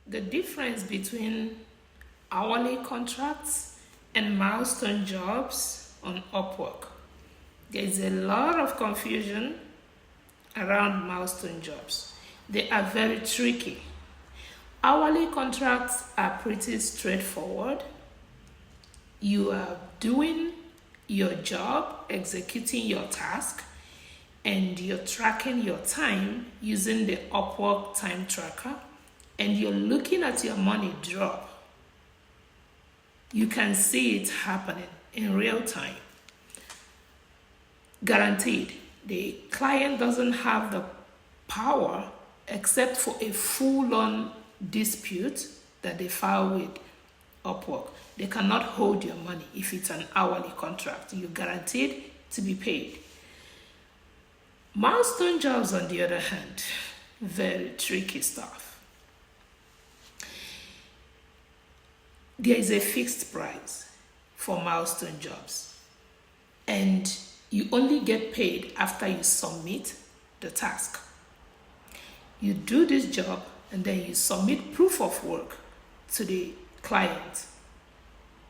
The difference between hourly contracts and milestone jobs on Upwork. There's a lot of confusion around milestone jobs. They are very tricky. Hourly contracts are pretty straightforward. You are doing your job, executing your task, and you're tracking your time using the Upwork time tracker, and you're looking at your money drop. You can see it happening in real time. Guaranteed, the client doesn't have the power except for a full-on dispute that they file with Upwork. They cannot hold your money if it's an hourly contract. You're guaranteed to be paid. Milestone jobs, on the other hand, very tricky stuff. There is a fixed price for milestone jobs, and you only get paid after you submit the task. You do this job and then you submit proof of work to the client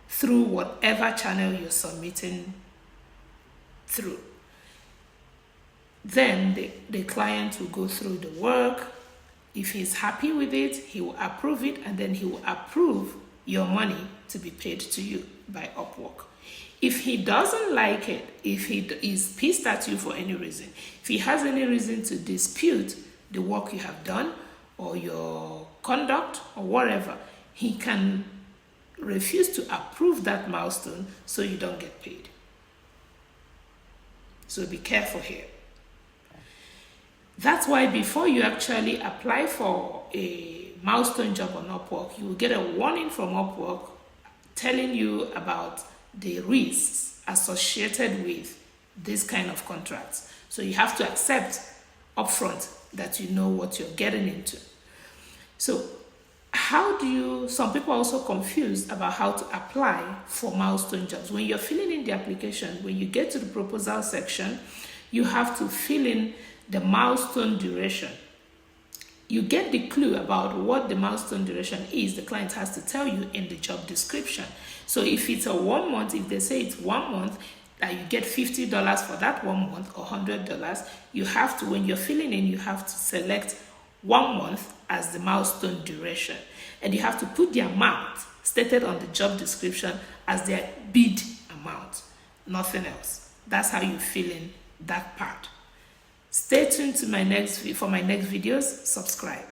through whatever channel you're submitting through. Then the client will go through the work. If he's happy with it, he will approve it, and then he will approve your money to be paid to you by Upwork. If he doesn't like it, if he is pissed at you for any reason, if he has any reason to dispute the work you have done or your conduct or whatever, he can refuse to approve that milestone, so you don't get paid. So be careful here. That's why before you actually apply for a milestone job on Upwork, you will get a warning from Upwork telling you about the risks associated with this kind of contracts. So you have to accept upfront that you know what you're getting into. So some people are also confused about how to apply for milestone jobs. When you're filling in the application, when you get to the proposal section, you have to fill in the milestone duration. You get the clue about what the milestone duration is. The client has to tell you in the job description. So if it's a 1 month, if they say it's 1 month, that you get $50 for that 1 month or $100, you have to, when you're filling in, you have to select 1 month as the milestone duration. And you have to put the amount stated on the job description as their bid amount, nothing else. That's how you fill in that part. Stay tuned to my next videos. Subscribe.